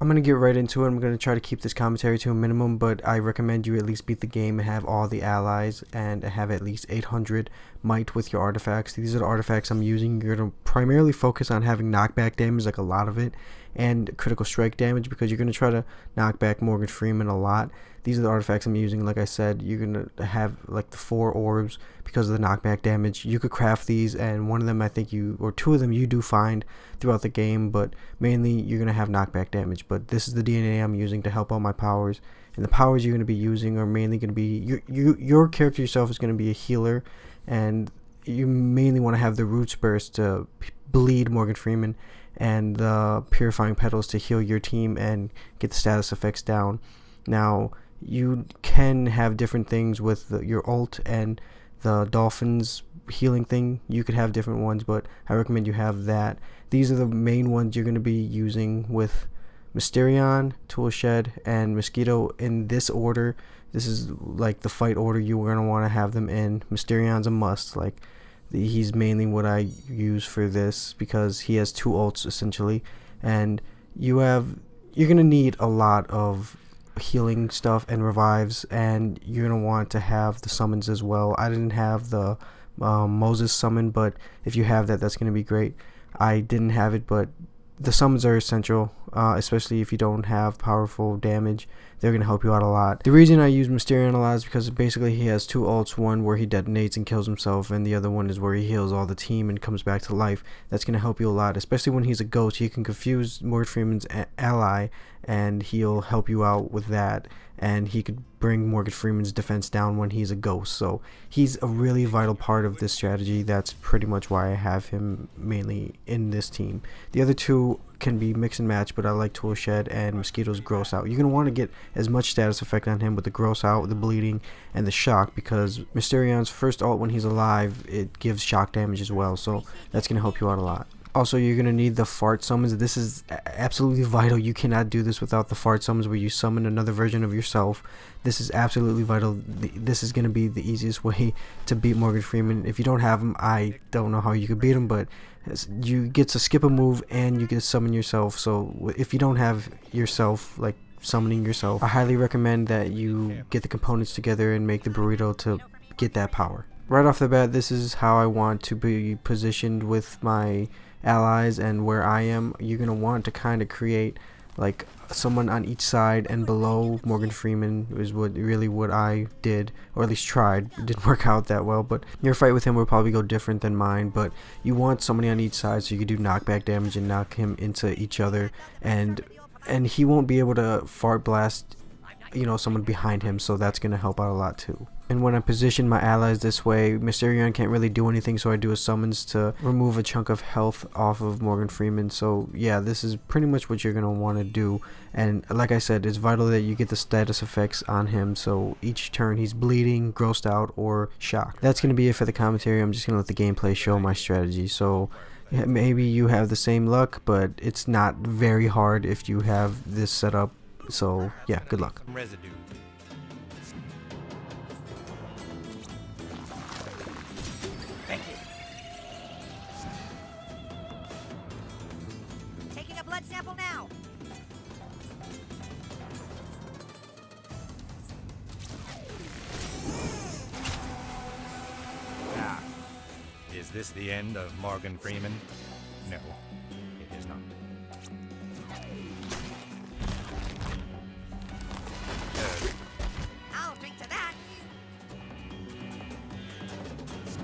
I'm going to get right into it. I'm going to try to keep this commentary to a minimum, but I recommend you at least beat the game and have all the allies and have at least 800 might with your artifacts. These are the artifacts I'm using. You're going to primarily focus on having knockback damage, like a lot of it, and critical strike damage, because you're going to try to knock back Morgan Freeman a lot. These are the artifacts I'm using. Like I said, you're going to have like the 4 orbs because of the knockback damage. You could craft these, and one of them I think or 2 of them you do find throughout the game, but mainly you're going to have knockback damage. But this is the DNA I'm using to help out my powers, and the powers you're going to be using are mainly going to be your character yourself is going to be a healer, and you mainly want to have the Roots Burst to bleed Morgan Freeman, and the Purifying Petals to heal your team and get the status effects down. Now, you can have different things with your ult and the Dolphins healing thing. You could have different ones, but I recommend you have that. These are the main ones you're going to be using with Mysterion, Toolshed, and Mosquito in this order. This is like the fight order you're going to want to have them in. Mysterion's a must. Like, he's mainly what I use for this because he has 2 ults essentially, and you're going to need a lot of healing stuff and revives, and you're going to want to have the summons as well. I didn't have the Moses summon, but if you have that, that's going to be great. I didn't have it, but the summons are essential, especially if you don't have powerful damage. They're going to help you out a lot. The reason I use Mysterion a lot is because basically he has 2 ults, one where he detonates and kills himself, and the other one is where he heals all the team and comes back to life. That's going to help you a lot, especially when he's a ghost. He can confuse Morgan Freeman's ally, and he'll help you out with that, and he could bring Morgan Freeman's defense down when he's a ghost. So he's a really vital part of this strategy. That's pretty much why I have him mainly in this team. The other 2 can be mix and match, but I like Toolshed and Mosquito's Gross Out. You're going to want to get as much status effect on him with the Gross Out, the bleeding, and the shock, because Mysterion's first ult when he's alive, it gives shock damage as well, so that's going to help you out a lot. Also, you're going to need the fart summons. This is absolutely vital. You cannot do this without the fart summons, where you summon another version of yourself. This is absolutely vital. This is going to be the easiest way to beat Morgan Freeman. If you don't have him, I don't know how you could beat him, but you get to skip a move and you get to summon yourself. So if you don't have yourself, like summoning yourself, I highly recommend that you get the components together and make the burrito to get that power. Right off the bat, this is how I want to be positioned with my allies and where I am. You're going to want to kind of create like someone on each side and below Morgan Freeman is what I did, or at least tried. It didn't work out that well, but your fight with him will probably go different than mine. But you want somebody on each side so you can do knockback damage and knock him into each other, and he won't be able to fart blast someone behind him, so that's going to help out a lot too. And when I position my allies this way, Mysterion can't really do anything, so I do a summons to remove a chunk of health off of Morgan Freeman. So yeah, this is pretty much what you're going to want to do. And like I said, it's vital that you get the status effects on him, so each turn he's bleeding, grossed out, or shocked. That's going to be it for the commentary. I'm just going to let the gameplay show my strategy. So maybe you have the same luck, but it's not very hard if you have this set up. So yeah, good luck. Residue. Thank you. Taking a blood sample now. Ah. Is this the end of Morgan Freeman? No, it is not. I'll drink to that.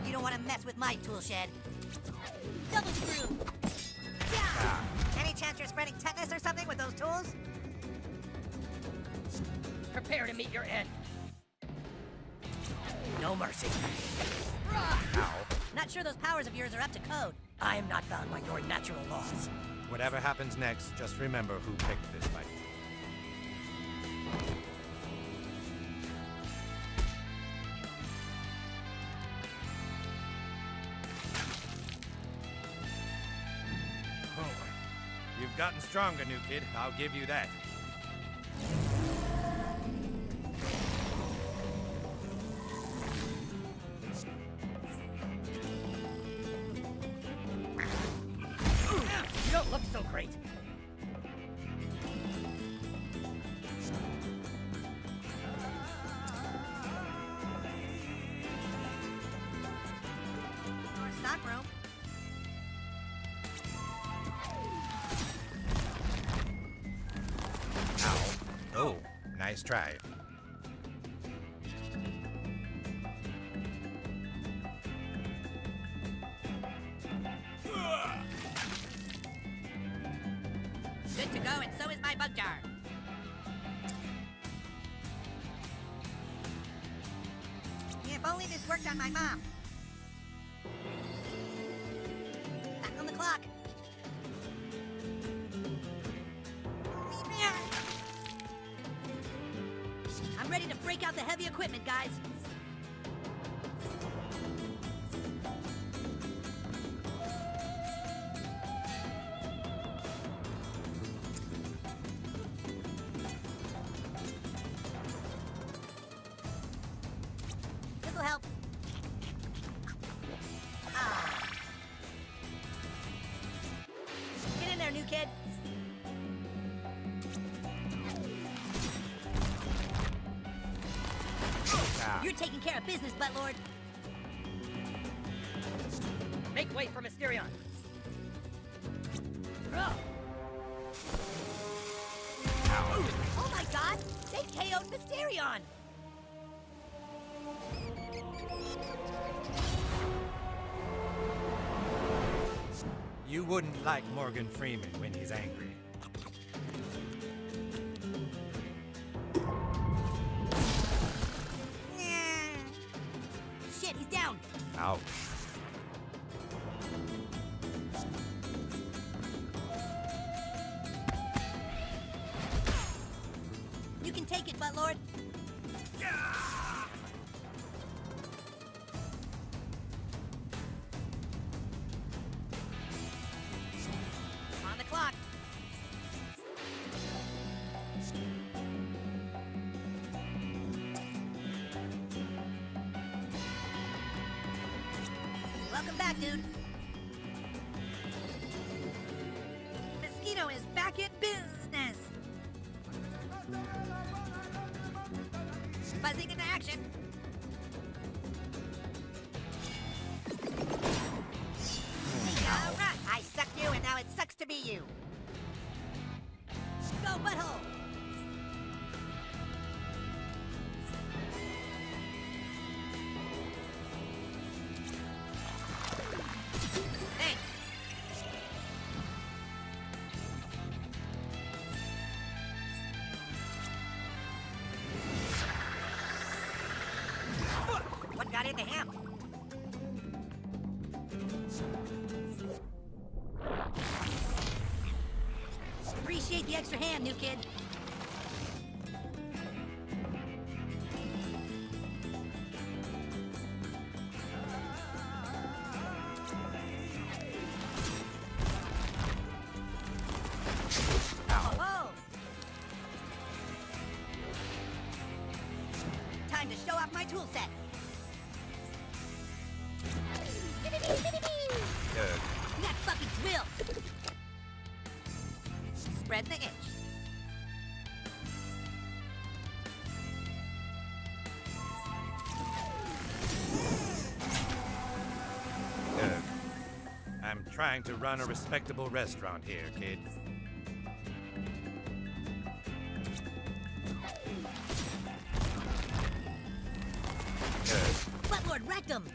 You don't want to mess with my tool shed. Double screw. Yeah. Any chance you're spreading tetanus or something with those tools? Prepare to meet your end. No mercy. Ow. Not sure those powers of yours are up to code. I am not bound by your natural laws. Whatever happens next, just remember who picked this fight. Oh, you've gotten stronger, new kid. I'll give you that. You don't look so great. Nice try. Good to go, and so is my bug jar. If only this worked on my mom. Back on the clock. I'm ready to break out the heavy equipment, guys. This'll help. Ah. Get in there, new kid. You're taking care of business, Buttlord. Make way for Mysterion. Oh my god! They KO'd Mysterion! You wouldn't like Morgan Freeman when he's angry. Shit, he's down! Ouch. You can take it, Buttlord. On the clock. Welcome back, dude. Mosquito is back in business. Buzzing into action. All right, I sucked you, and now it sucks to be you. Go, butthole. Thanks. What got into him? Appreciate the extra hand, new kid. Whoa! Time to show off my tool set. Good. That fucking drill! Spread the itch. Good. I'm trying to run a respectable restaurant here, kid. Good. Buttlord wrecked him!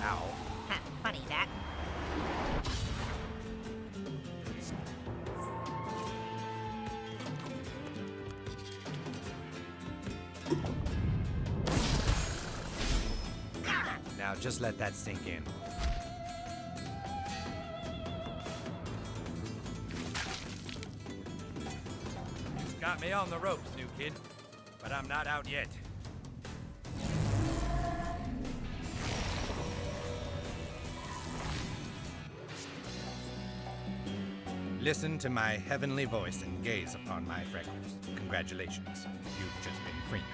Ow. Ha, funny that. Now just let that sink in. You've got me on the ropes, new kid, but I'm not out yet. Listen to my heavenly voice and gaze upon my freckles. Congratulations, you've just been Freeman.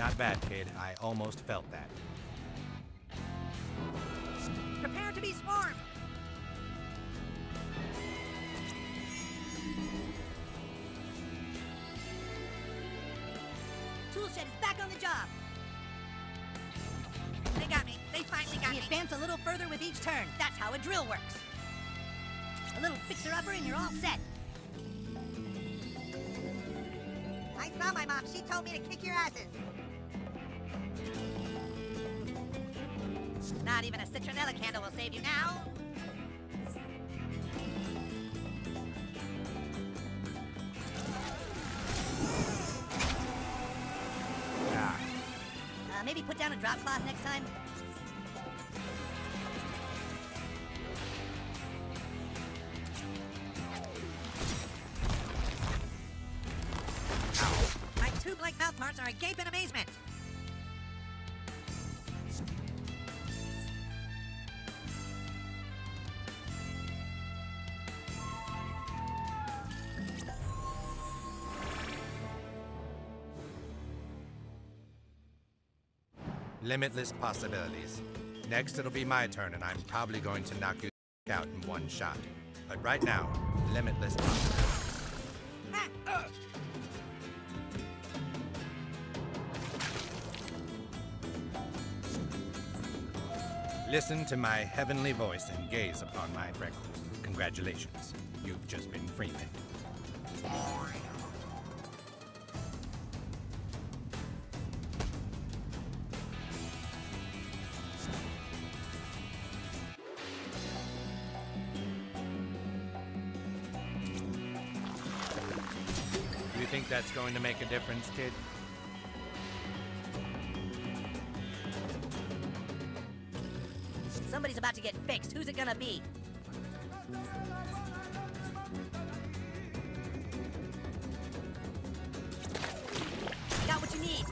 Not bad, kid. I almost felt that. Prepare to be swarmed! Toolshed is back on the job! They got me. They finally got me. We advance a little further with each turn. That's how a drill works. A little fixer-upper and you're all set. I saw my mom. She told me to kick your asses. Not even a citronella candle will save you now. Maybe put down a drop cloth next time? My tube-like mouth parts are agape in amazement. Limitless possibilities. Next, it'll be my turn, and I'm probably going to knock you out in one shot. But right now, limitless possibilities. Listen to my heavenly voice and gaze upon my freckles. Congratulations, you've just been Freeman. You think that's going to make a difference, kid? Somebody's about to get fixed. Who's it gonna be? Got what you need.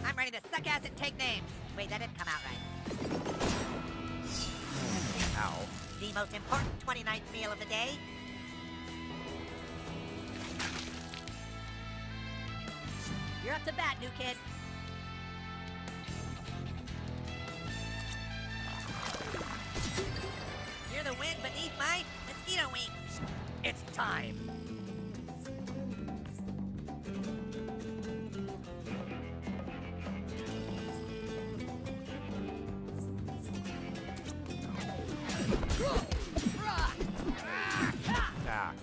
I'm ready to suck ass and take names. Wait, that didn't come out right. Ow. The most important 29th meal of the day. You're up to bat, new kid. You're the wind beneath my mosquito wings. It's time. Ah.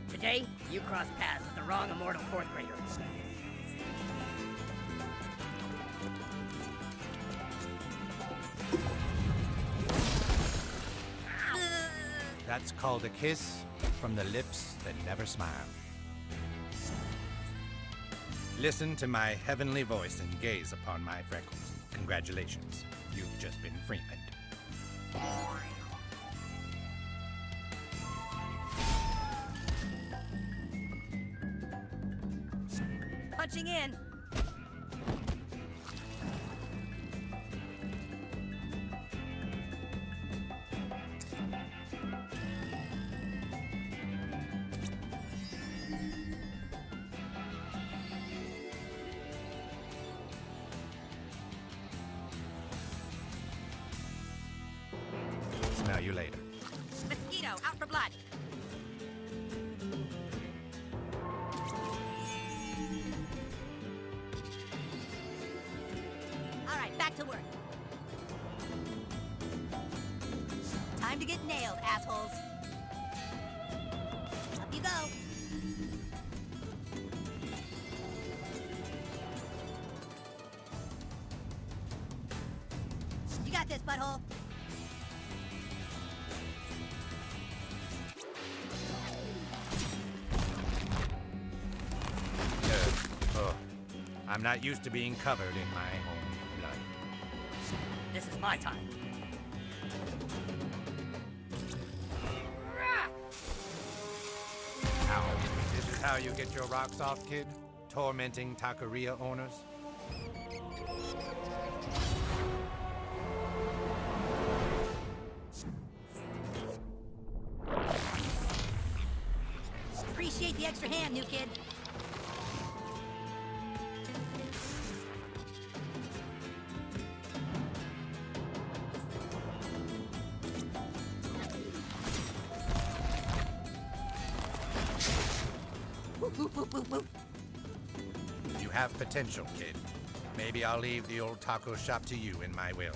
Today, you cross paths with the wrong immortal fourth grader. That's called a kiss from the lips that never smile. Listen to my heavenly voice and gaze upon my freckles. Congratulations, you've just been Freeman. Punching in. Smell you later. Mosquito, out for blood. All right, back to work. Time to get nailed, assholes. Up you go. You got this, butthole. I'm not used to being covered in my own blood. This is my time. Ow. This is how you get your rocks off, kid? Tormenting taqueria owners? Appreciate the extra hand, new kid. Whoop, whoop, whoop, whoop. You have potential, kid. Maybe I'll leave the old taco shop to you in my will.